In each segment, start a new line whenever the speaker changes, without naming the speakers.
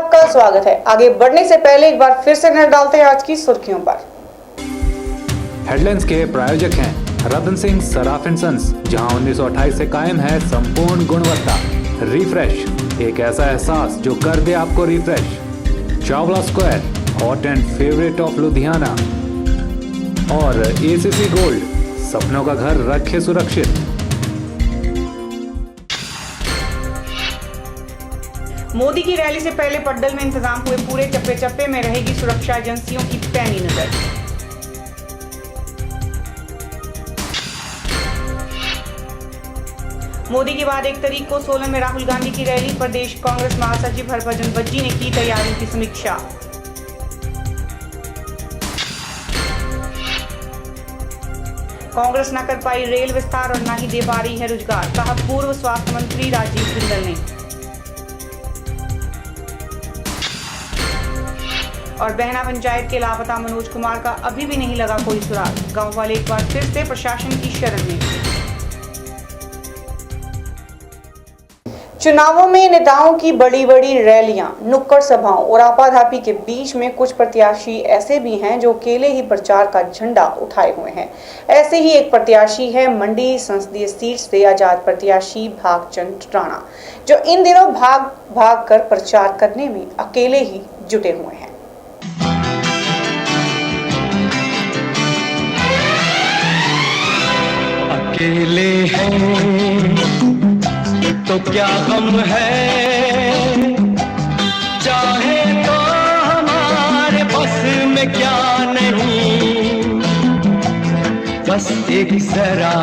आपका स्वागत है। आगे बढ़ने से पहले एक बार फिर से नजर डालते हैं आज की सुर्खियों पर।
हेडलाइंस के प्रायोजक हैं रतन सिंह सराफ एंड सन्स, जहां 1928 से कायम है संपूर्ण गुणवत्ता। रिफ्रेश, एक ऐसा एहसास जो कर दे आपको refresh. Chawla square, hot and favourite of Ludhiana. और एसीसी गोल्ड, सपनों का घर रखे सुरक्षित।
मोदी की रैली से पहले पड्डल में इंतजाम हुए पूरे। चप्पे चप्पे में रहेगी सुरक्षा एजेंसियों की पैनी नजर। मोदी के बाद 1 तारीख को सोलन में राहुल गांधी की रैली। प्रदेश कांग्रेस महासचिव हरभजन बज्जी ने की तैयारियों की समीक्षा। कांग्रेस न कर पाई रेल विस्तार और न ही दे पा रही है रोजगार, कहा पूर्व स्वास्थ्य मंत्री राजीव बिंदल ने। और बहना पंचायत के लापता मनोज कुमार का अभी भी नहीं लगा कोई सुराग। गांव वाले एक बार फिर से प्रशासन की शरण में। चुनावों में नेताओं की बड़ी बड़ी रैलियां, नुक्कड़ सभाओं और आपाधापी के बीच में कुछ प्रत्याशी ऐसे भी हैं जो अकेले ही प्रचार का झंडा उठाए हुए हैं। ऐसे ही एक प्रत्याशी है मंडी संसदीय सीट से आजाद प्रत्याशी भागचंद राणा, जो इन दिनों भाग भाग कर प्रचार करने में अकेले ही जुटे हुए हैं।
अकेले हैं तो क्या गम है, चाहे तो हमारे बस में क्या नहीं, बस एक जरा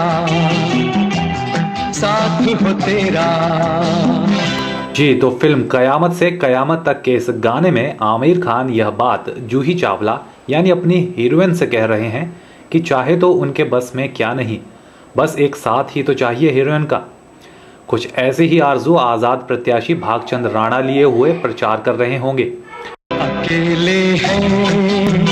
साथ हो तेरा।
जी, तो फिल्म कयामत से कयामत तक के इस गाने में आमिर खान यह बात जूही चावला यानी अपनी हीरोइन से कह रहे हैं कि चाहे तो उनके बस में क्या नहीं, बस एक साथ ही तो चाहिए हीरोइन का। कुछ ऐसे ही आरजू आजाद प्रत्याशी भागचंद राणा लिए हुए प्रचार कर रहे होंगे।
अकेले हैं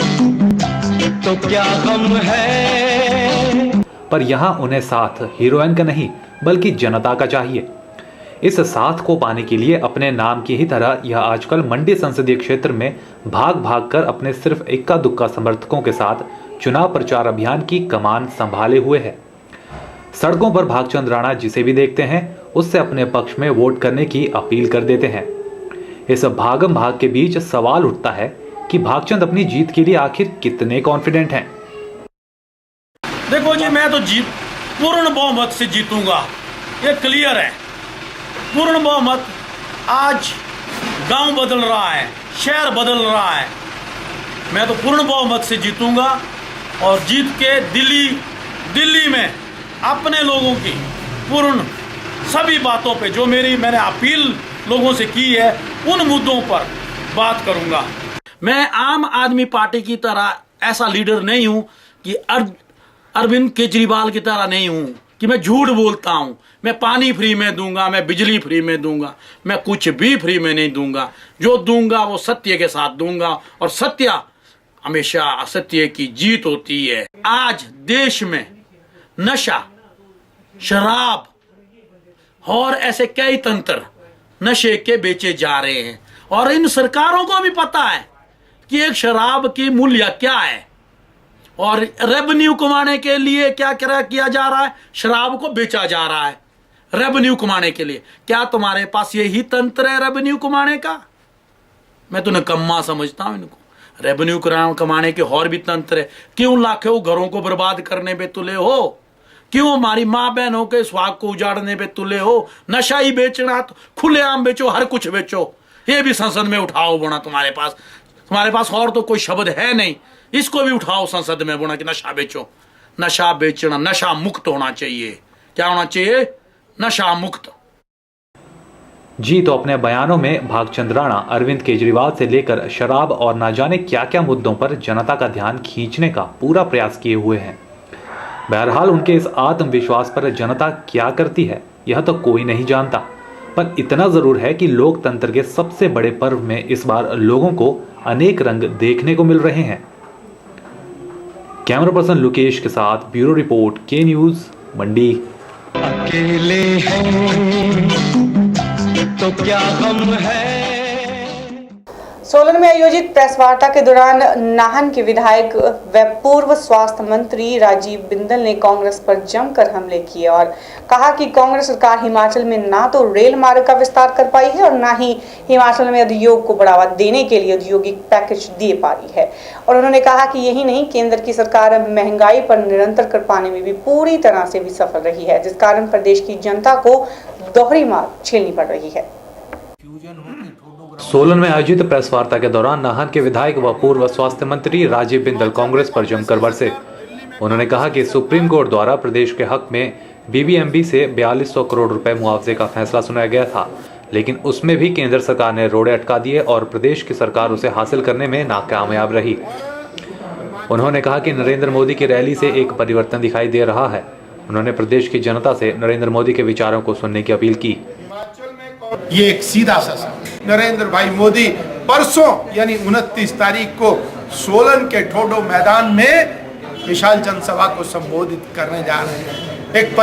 तो क्या गम है,
पर यहाँ उन्हें साथ हीरोइन का नहीं बल्कि जनता का चाहिए। इस साथ को पाने के लिए अपने नाम की ही तरह यह आजकल मंडी संसदीय क्षेत्र में भाग भाग कर अपने सिर्फ इक्का दुक्का समर्थकों के साथ चुनाव प्रचार अभियान की कमान संभाले हुए है। सड़कों पर भागचंद राणा जिसे भी देखते हैं उससे अपने पक्ष में वोट करने की अपील कर देते हैं। इस भागम भाग के बीच सवाल उठता है कि भागचंद अपनी जीत के लिए आखिर कितने कॉन्फिडेंट हैं।
देखो जी, मैं तो पूर्ण बहुमत से जीतूंगा, ये क्लियर है। पूर्ण बहुमत। आज गांव बदल रहा है, शहर बदल रहा है। मैं तो पूर्ण बहुमत से जीतूंगा और जीत के दिल्ली में अपने लोगों की पूर्ण सभी बातों पे जो मैंने अपील लोगों से की है उन मुद्दों पर बात करूंगा। मैं आम आदमी पार्टी की तरह ऐसा लीडर नहीं हूं कि अरविंद केजरीवाल की तरह नहीं हूं कि मैं झूठ बोलता हूं। मैं पानी फ्री में दूंगा, मैं बिजली फ्री में दूंगा, मैं कुछ भी फ्री में नहीं दूंगा। जो दूंगा वो सत्य के साथ दूंगा और सत्य हमेशा असत्य की जीत होती है। आज देश में नशा, शराब और ऐसे कई तंत्र नशे के बेचे जा रहे हैं और इन सरकारों को भी पता है कि एक शराब की मूल्य क्या है और रेवेन्यू कमाने के लिए क्या किया जा रहा है, शराब को बेचा जा रहा है रेवेन्यू कमाने के लिए। क्या तुम्हारे पास यही तंत्र है रेवेन्यू कमाने का? मैं तो निकम्मा समझता हूं इनको। रेवेन्यू कमाने के और भी तंत्र है। क्यों लाखों घरों को बर्बाद करने पे तुले हो? क्यों हमारी माँ बहनों के स्वाग को उजाड़ने पे तुले हो? नशा ही बेचना तो खुलेआम बेचो, हर कुछ बेचो। ये भी संसद में उठाओ बोना। तुम्हारे पास और तो कोई शब्द है नहीं, इसको भी उठाओ संसद में बोना कि नशा बेचो। नशा बेचना, नशा मुक्त होना चाहिए। क्या होना चाहिए? नशा मुक्त।
जी, तो अपने बयानों में भागचंद राणा अरविंद केजरीवाल से लेकर शराब और ना जाने क्या क्या मुद्दों पर जनता का ध्यान खींचने का पूरा प्रयास किए हुए हैं। बहरहाल उनके इस आत्मविश्वास पर जनता क्या करती है यह तो कोई नहीं जानता, पर इतना जरूर है कि लोकतंत्र के सबसे बड़े पर्व में इस बार लोगों को अनेक रंग देखने को मिल रहे हैं। कैमरा पर्सन लोकेश के साथ ब्यूरो रिपोर्ट, के न्यूज, मंडी।
अकेले हैं तो क्या गम है।
सोलन में आयोजित प्रेस वार्ता के दौरान नाहन के विधायक व पूर्व स्वास्थ्य मंत्री राजीव बिंदल ने कांग्रेस पर जमकर हमले किए और कहा कि कांग्रेस सरकार हिमाचल में ना तो रेल मार्ग का विस्तार कर पाई है और ना ही हिमाचल में उद्योग को बढ़ावा देने के लिए औद्योगिक पैकेज दे पा रही है। और उन्होंने कहा कि यही नहीं, केंद्र की सरकार महंगाई पर निरंतर कर पाने में भी पूरी तरह से विफल रही है, जिस कारण प्रदेश की जनता को दोहरी मार झेलनी पड़ रही है।
सोलन में आयोजित प्रेस वार्ता के दौरान नाहन के विधायक व पूर्व स्वास्थ्य मंत्री राजीव बिंदल कांग्रेस पर जमकर बरसे। उन्होंने कहा कि सुप्रीम कोर्ट द्वारा प्रदेश के हक में बीबीएमबी से 4200 करोड़ रुपए मुआवजे का फैसला सुनाया गया था, लेकिन उसमें भी केंद्र सरकार ने रोड़े अटका दिए और प्रदेश की सरकार उसे हासिल करने में नाकामयाब रही। उन्होंने कहा कि नरेंद्र मोदी की रैली से एक परिवर्तन दिखाई दे रहा है। उन्होंने प्रदेश की जनता से नरेंद्र मोदी के विचारों को सुनने की अपील की।
ये एक सीधा सा नरेंद्र भाई मोदी परसों यानी 29 तारीख को सोलन के ठोडो मैदान में विशाल जनसभा को संबोधित करने जा रहे हैं। एक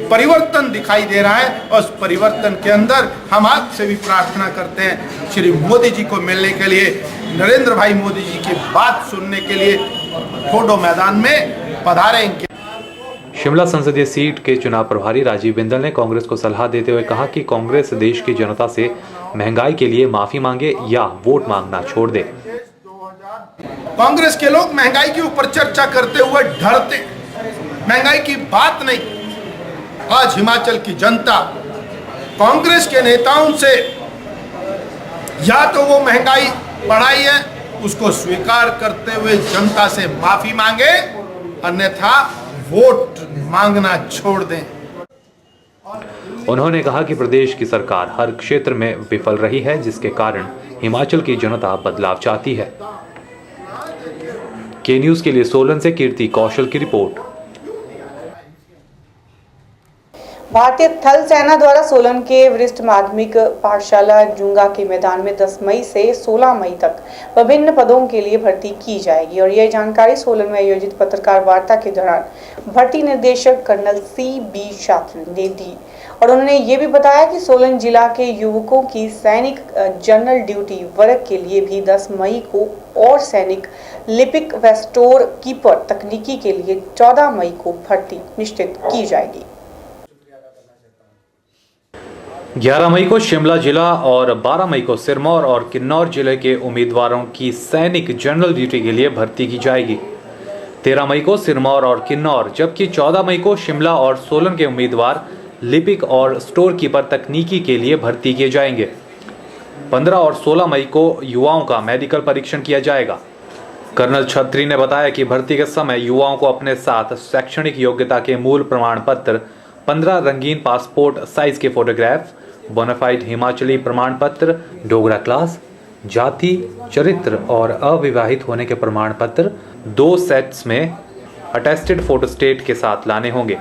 परिवर्तन दिखाई दे रहा है और उस परिवर्तन के अंदर हम आपसे भी प्रार्थना करते हैं श्री मोदी जी को मिलने के लिए, नरेंद्र भाई मोदी जी की बात सुनने के लिए ठोडो मैदान में पधारें।
शिमला संसदीय सीट के चुनाव प्रभारी राजीव बिंदल ने कांग्रेस को सलाह देते हुए कहा कि कांग्रेस देश की जनता से महंगाई के लिए माफी मांगे या वोट मांगना छोड़ दे।
कांग्रेस के लोग महंगाई के ऊपर चर्चा करते हुए डरते, महंगाई की बात नहीं। आज हिमाचल की जनता कांग्रेस के नेताओं से या तो वो महंगाई बढ़ाई है उसको स्वीकार करते हुए जनता से माफी मांगे, अन्यथा वोट मांगना छोड़ दें।
उन्होंने कहा कि प्रदेश की सरकार हर क्षेत्र में विफल रही है, जिसके कारण हिमाचल की जनता बदलाव चाहती है। के न्यूज के लिए सोलन से कीर्ति कौशल की रिपोर्ट।
भारतीय थल सेना द्वारा सोलन के वरिष्ठ माध्यमिक पाठशाला जुंगा के मैदान में 10 मई से 16 मई तक विभिन्न पदों के लिए भर्ती की जाएगी और यह जानकारी सोलन में आयोजित पत्रकार वार्ता के दौरान भर्ती निर्देशक कर्नल CB शास्त्री ने दी। और उन्होंने ये भी बताया कि सोलन जिला के युवकों की सैनिक जनरल ड्यूटी वर्ग के लिए भी 10 मई को और सैनिक लिपिक व स्टोर कीपर तकनीकी के लिए 14 मई को भर्ती निश्चित की जाएगी।
11 मई को शिमला जिला और 12 मई को सिरमौर और किन्नौर जिले के उम्मीदवारों की सैनिक जनरल ड्यूटी के लिए भर्ती की जाएगी। 13 मई को सिरमौर और किन्नौर, जबकि 14 मई को शिमला और सोलन के उम्मीदवार लिपिक और स्टोर कीपर तकनीकी के लिए भर्ती किए जाएंगे। 15 और 16 मई को युवाओं का मेडिकल परीक्षण किया जाएगा। कर्नल छत्री ने बताया कि भर्ती के समय युवाओं को अपने साथ शैक्षणिक योग्यता के मूल प्रमाण पत्र, 15 रंगीन पासपोर्ट साइज के फोटोग्राफ, बोनाफाइड हिमाचली प्रमाण पत्र, डोगरा क्लास, जाति, चरित्र और अविवाहित होने के प्रमाण पत्र 2 सेट्स में अटेस्टेड फोटोस्टेट के साथ लाने होंगे।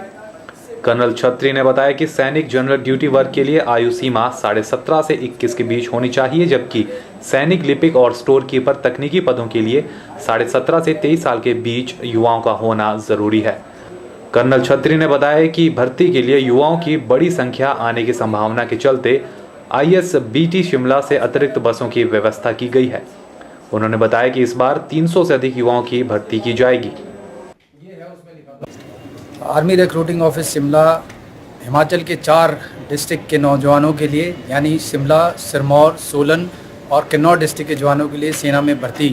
कर्नल छत्री ने बताया कि सैनिक जनरल ड्यूटी वर्ग के लिए आयु सीमा 17.5 से 21 के बीच होनी चाहिए, जबकि सैनिक लिपिक और स्टोर कीपर तकनीकी पदों के लिए 17.5 से 23 साल के बीच युवाओं का होना जरूरी है। कर्नल छत्री ने बताया कि भर्ती के लिए युवाओं की बड़ी संख्या आने की संभावना के चलते ISBT शिमला से अतिरिक्त बसों की व्यवस्था की गई है। उन्होंने बताया कि इस बार 300 से अधिक युवाओं की भर्ती की जाएगी।
Army recruiting office Shimla Himachal के 4 डिस्ट्रिक्ट के नौजवानों के लिए यानी शिमला, सिरमौर, सोलन और किन्नौर डिस्ट्रिक्ट के जवानों के लिए सेना में भर्ती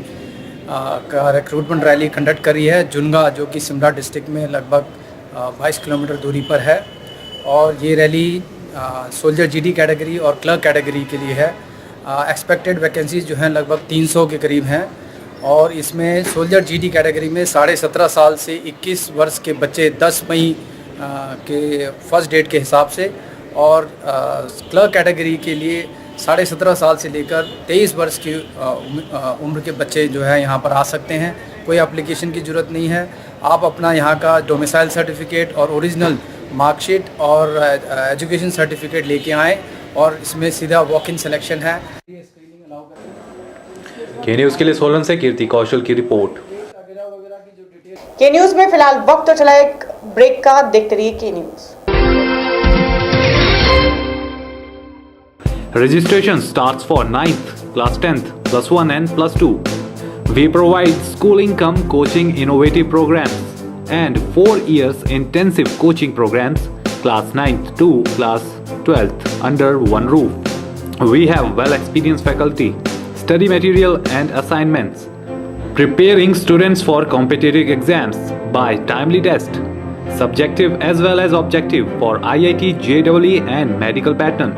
का रिक्रूटमेंट रैली कंडक्ट कर रही है। जुंगा जो कि शिमला डिस्ट्रिक्ट में लगभग 22 किलोमीटर दूरी पर है और ये रैली सोल्जर GD कैटेगरी और क्लर्क कैटेगरी के लिए है। एक्सपेक्टेड वैकेंसीज जो हैं लगभग 300 के करीब हैं और इसमें सोल्जर GD कैटेगरी में 17.5 साल से 21 वर्ष के बच्चे 10 मई के फर्स्ट डेट के हिसाब से और क्लर्क कैटेगरी के लिए 17.5 साल से लेकर 23 वर्ष की उम्र के बच्चे जो है यहाँ पर आ सकते हैं। कोई एप्लीकेशन की ज़रूरत नहीं है। आप अपना यहाँ का डोमिसाइल सर्टिफिकेट और ओरिजिनल मार्कशीट और एजुकेशन सर्टिफिकेट लेके आएँ और इसमें सीधा वॉक इन सिलेक्शन है।
के न्यूज़ के लिए सोलन से कीर्ति कौशल की रिपोर्ट।
के न्यूज़ में फिलहाल वक्त तो चला एक ब्रेक का, देखते रहिए के news.
Registration starts for 9th, class 10th, plus 1 and plus 2. We provide schooling cum coaching innovative programs and 4 years intensive coaching programs, class 9th to class 12th under one roof. We have well-experienced faculty, study material and assignments, preparing students for competitive exams by timely test, subjective as well as objective for IIT, JEE and medical pattern.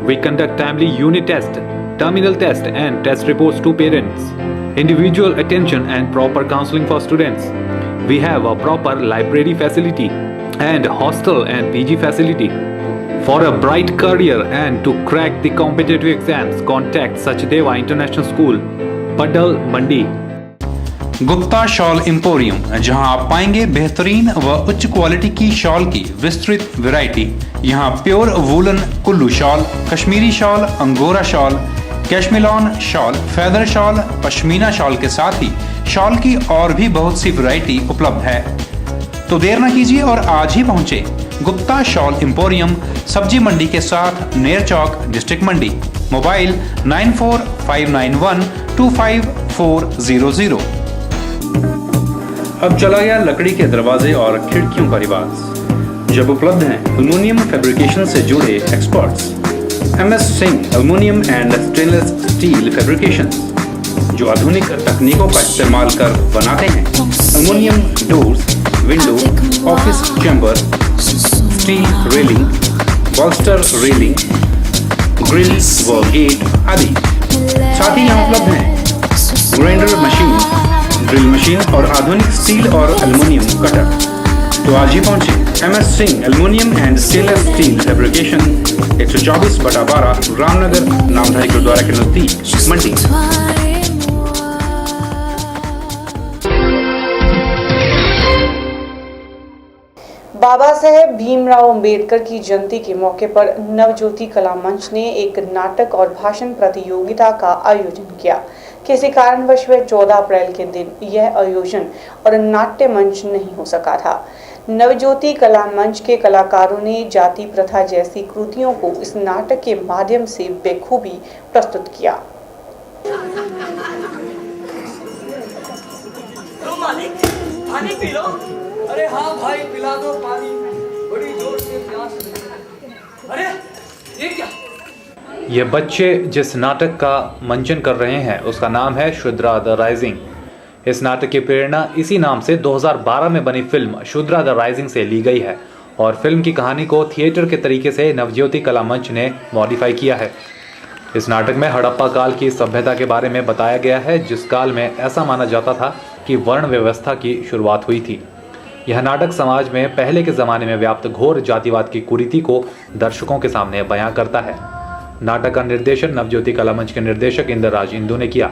We conduct timely unit test, terminal test and test reports to parents, individual attention and proper counseling for students. We have a proper library facility and hostel and PG facility. For a bright career and to crack the competitive exams, contact Sachdeva International School, Padal, Mandi.
Gupta shawl emporium, जहां आप पाएंगे बेहतरीन व उच्च quality की shawl की विस्तृत variety. यहां pure woollen Kullu shawl, Kashmiri shawl, angora shawl, cashmilon shawl, feather shawl, pashmina shawl के साथ ही शॉल की और भी बहुत सी वैरायटी उपलब्ध है। तो देर न कीजिए और आज ही पहुंचे गुप्ता शॉल एम्पोरियम, सब्जी मंडी के साथ नेर चौक, डिस्ट्रिक्ट मंडी। मोबाइल 9459125400। अब चला गया लकड़ी के दरवाजे और खिड़कियों का रिवाज, जब उपलब्ध हैं एल्युमिनियम फैब्रिकेशन से जुड़े experts MS Singh aluminium and stainless steel fabrication, जो आधुनिक तकनीकों का इस्तेमाल कर बनाते हैं aluminium doors, window, office chamber, steel railing, बॉल्स्टर railing, grill व गेट आदि। साथ ही यहाँ उपलब्ध हैं ग्राइंडर मशीन, ड्रिल मशीन और आधुनिक स्टील और एल्युमिनियम कटर। तो आज ही पहुंचे MS Singh aluminium and stainless steel fabrication, 124/12 Ramnagar, Namdhari gurdwara के नजदीक, मंडी।
बाबा साहेब भीमराव अंबेडकर की जयंती के मौके पर नवज्योति कला मंच ने एक नाटक और भाषण प्रतियोगिता का आयोजन किया। किसी कारणवश वह 14 अप्रैल के दिन यह आयोजन और नाट्य मंच नहीं हो सका था। नवज्योति कला मंच के कलाकारों ने जाति प्रथा जैसी कृतियों को इस नाटक के माध्यम से बेखूबी प्रस्तुत किया।
पानी पी लो। अरे हाँ भाई, पिला दो पानी, बड़ी जोर से प्यास लगी। अरे ये क्या?
ये बच्चे जिस नाटक का मंचन कर रहे हैं उसका नाम है शूद्रा द राइजिंग। इस नाटक की प्रेरणा इसी नाम से 2012 में बनी फिल्म शूद्रा द राइजिंग से ली गई है और फिल्म की कहानी को थिएटर के तरीके से नवज्योति कला मंच ने मॉडिफाई किया है। इस नाटक में हड़प्पा काल की सभ्यता के बारे में बताया गया है, जिस काल में ऐसा माना जाता था कि वर्ण व्यवस्था की शुरुआत हुई थी। यह नाटक समाज में पहले के ज़माने में व्याप्त घोर जातिवाद की कुरीति को दर्शकों के सामने बयां करता है। नाटक का निर्देशन नवज्योति कला मंच के निर्देशक इंद्रराज इंदु ने किया।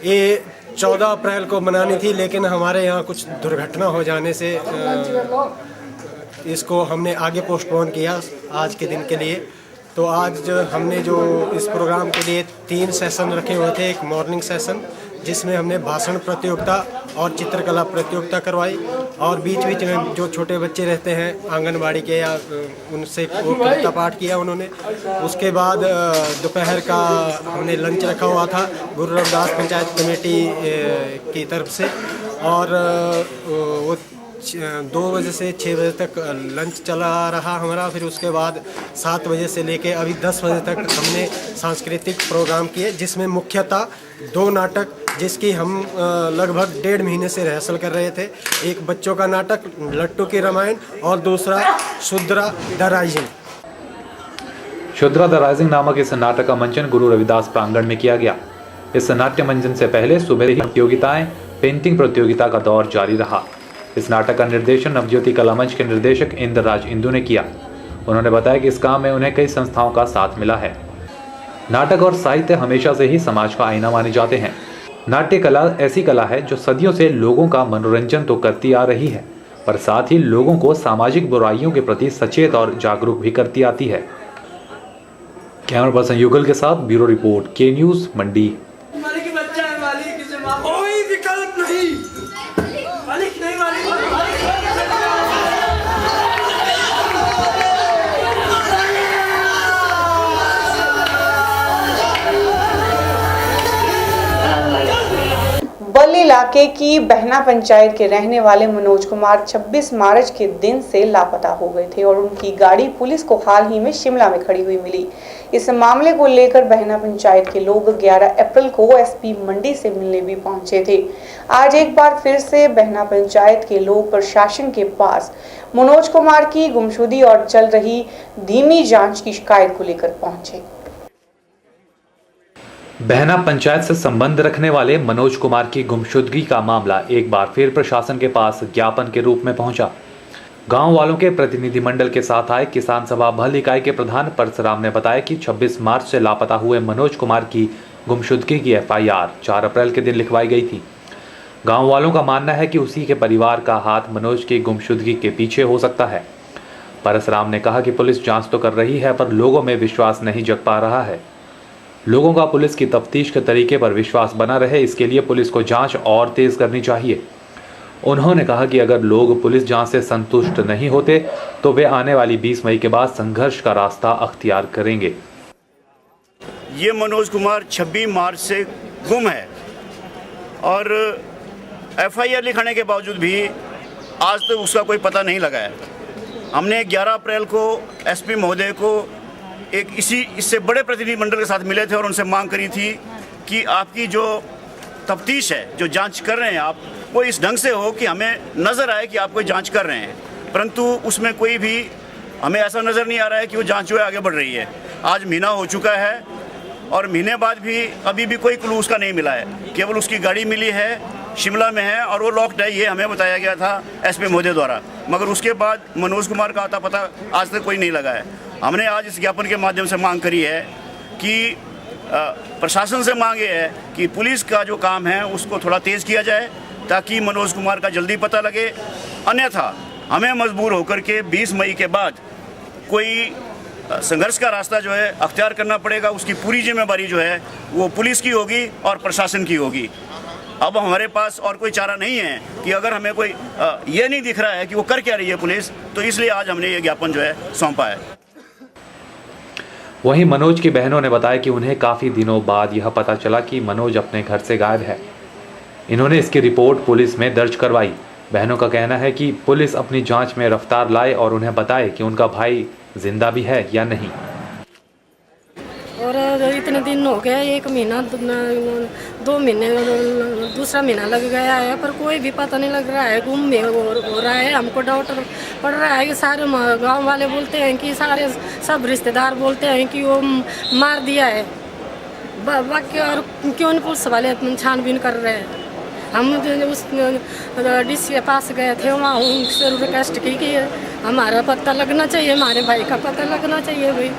ये 14 अप्रैल को मनानी थी, लेकिन हमारे यहाँ कुछ दुर्घटना हो जाने से इसको हमने आगे पोस्टपोन किया आज के दिन के लिए। तो आज हमने जो इस प्रोग्राम के लिए 3 सेशन रखे हुए थे। एक मॉर्निंग सेशन जिसमें हमने भाषण प्रतियोगिता और चित्रकला प्रतियोगिता करवाई, और बीच बीच में जो छोटे बच्चे रहते हैं आंगनबाड़ी के या उनसे कविता पाठ किया उन्होंने। उसके बाद दोपहर का हमने लंच रखा हुआ था गुरु रविदास पंचायत कमेटी की तरफ से, और वो 2 बजे से 6 बजे तक लंच चला रहा हमारा। फिर उसके बाद 7 बजे से लेके अभी 10 बजे तक हमने सांस्कृतिक प्रोग्राम किए, जिसमें मुख्यतः 2 नाटक जिसकी हम लगभग 1.5 महीने से रिहर्सल कर रहे थे। एक बच्चों का नाटक लट्टू की रामायण और दूसरा शूद्रा द राइजिंग।
शूद्रा द राइजिंग नामक इस नाटक का मंचन गुरु रविदास प्रांगण में किया गया। इस नाट्य मंचन से पहले सुबह ही प्रतियोगिताएं, पेंटिंग प्रतियोगिता का दौर जारी रहा। इस नाटक का निर्देशन नवज्योति कला मंच के निर्देशक इंद्रराज इंदु ने किया। उन्होंने बताया कि इस काम में उन्हें कई संस्थाओं का साथ मिला है। नाटक और साहित्य हमेशा से ही समाज का आईना माने जाते हैं। नाट्य कला ऐसी कला है जो सदियों से लोगों का मनोरंजन तो करती आ रही है, पर साथ ही लोगों को सामाजिक बुराइयों के प्रति सचेत और जागरूक भी करती आती है। कैमरा पर्सन युगल के साथ ब्यूरो रिपोर्ट, के न्यूज़, मंडी।
मालिक बच्चा है, मालिक इसे माफ, कोई विकल्प नहीं। मालिक नहीं, मालिक
बल्ली इलाके की बहना पंचायत के रहने वाले मनोज कुमार 26 मार्च के दिन से लापता हो गए थे और उनकी गाड़ी पुलिस को हाल ही में शिमला में खड़ी हुई मिली। इस मामले को लेकर बहना पंचायत के लोग 11 अप्रैल को एसपी मंडी से मिलने भी पहुंचे थे। आज एक बार फिर से बहना पंचायत के लोग प्रशासन के पास मनोज कुमार की गुमशुदगी और चल रही धीमी जांच की शिकायत को लेकर पहुंचे।
बहना पंचायत से संबंध रखने वाले मनोज कुमार की गुमशुदगी का मामला एक बार फिर प्रशासन के पास ज्ञापन के रूप में पहुंचा। गांव वालों के प्रतिनिधिमंडल के साथ आए किसान सभा भल इकाई के प्रधान परशुराम ने बताया कि 26 मार्च से लापता हुए मनोज कुमार की गुमशुदगी की एफआईआर 4 अप्रैल के दिन लिखवाई गई थी। गांव वालों का मानना है कि उसी के परिवार का हाथ मनोज की गुमशुदगी के पीछे हो सकता है। परशुराम ने कहा कि पुलिस जांच तो कर रही है पर लोगों में विश्वास नहीं जग पा रहा है। लोगों का पुलिस की तफ्तीश के तरीके पर विश्वास बना रहे, इसके लिए पुलिस को जांच और तेज करनी चाहिए। उन्होंने कहा कि अगर लोग पुलिस जांच से संतुष्ट नहीं होते तो वे आने वाली 20 मई के बाद संघर्ष का रास्ता अख्तियार करेंगे।
ये मनोज कुमार 26 मार्च से गुम है और एफआईआर लिखाने के बावजूद भी आज तक उसका कोई पता नहीं लगा है। हमने 11 अप्रैल को एसपी महोदय को एक इससे बड़े प्रतिनिधिमंडल के साथ मिले थे और उनसे मांग करी थी कि आपकी जो तफ्तीश है, जो जांच कर रहे हैं आप, वो इस ढंग से हो कि हमें नज़र आए कि आप कोई जांच कर रहे हैं, परंतु उसमें कोई भी हमें ऐसा नज़र नहीं आ रहा है कि वो जांच जो है आगे बढ़ रही है। आज महीना हो चुका है और महीने बाद भी अभी भी कोई क्लू उसका नहीं मिला है। केवल उसकी गाड़ी मिली है, शिमला में है और वो लॉक्ड है, ये हमें बताया गया था एसपी महोदय द्वारा, मगर उसके बाद मनोज कुमार का आता पता आज तक कोई नहीं लगा है। हमने आज इस ज्ञापन के माध्यम से मांग करी है कि प्रशासन से मांगे है कि पुलिस का जो काम है उसको थोड़ा तेज़ किया जाए ताकि मनोज कुमार का जल्दी पता लगे, अन्यथा हमें मजबूर होकर के 20 मई के बाद कोई संघर्ष का रास्ता जो है अख्तियार करना पड़ेगा। उसकी पूरी जिम्मेदारी जो है वो पुलिस की होगी और प्रशासन की होगी। अब हमारे पास और कोई चारा नहीं है कि अगर हमें कोई ये नहीं दिख रहा है कि वो कर क्या रही है पुलिस, तो इसलिए आज हमने ये ज्ञापन जो है सौंपा है।
वहीं मनोज की बहनों ने बताया कि उन्हें काफ़ी दिनों बाद यह पता चला कि मनोज अपने घर से गायब है। इन्होंने इसकी रिपोर्ट पुलिस में दर्ज करवाई। बहनों का कहना है कि पुलिस अपनी जांच में रफ्तार लाए और उन्हें बताए कि उनका भाई जिंदा भी है या नहीं।
और इतने दिन हो गए, 1 महीना 2 महीने, दूसरा महीना लग गया है पर कोई भी पता नहीं लग रहा है। गुम में हो रहा है। हमको डाउट पड़ रहा है कि सारे गांव वाले बोलते हैं कि सारे सब रिश्तेदार बोलते हैं कि वो मार दिया है। बाकी और क्यों नहीं पुलिस वाले छानबीन कर रहे हैं। हम उस डीसी के पास गए थे, वहाँ उनसे रिक्वेस्ट की कि हमारा पता लगना चाहिए, हमारे भाई का पता लगना चाहिए। भाई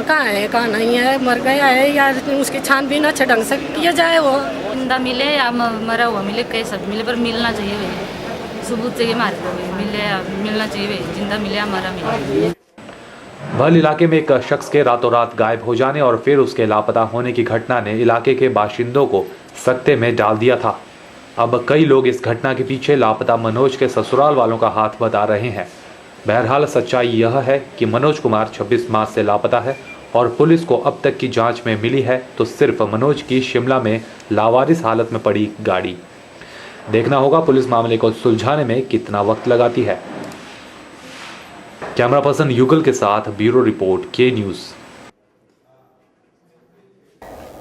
कहाँ है, कहाँ नहीं है, मर गया है या उसकी छानबीन अच्छे ढंग से किया जाए। वो
जिंदा मिले या मरा हुआ मिले, कैसा मिले पर मिलना चाहिए भाई, सबूत चाहिए हमारे को, मिलना चाहिए भाई, जिंदा मिले या मरा मिले।
भल इलाके में एक शख्स के रातों रात गायब हो जाने और फिर उसके लापता होने की घटना ने इलाके के बाशिंदों को सकते में डाल दिया था। अब कई लोग इस घटना के पीछे लापता मनोज के ससुराल वालों का हाथ बता रहे हैं। बहरहाल सच्चाई यह है कि मनोज कुमार 26 मार्च से लापता है और पुलिस को अब तक की जांच में मिली है तो सिर्फ मनोज की शिमला में लावारिस हालत में पड़ी गाड़ी। देखना होगा पुलिस मामले को सुलझाने में कितना वक्त लगाती है। कैमरा पर्सन युगल के साथ ब्यूरो रिपोर्ट के न्यूज़।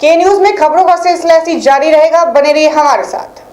के न्यूज़ में खबरों का सिलसिला ऐसी जारी रहेगा, बने रहिए हमारे साथ।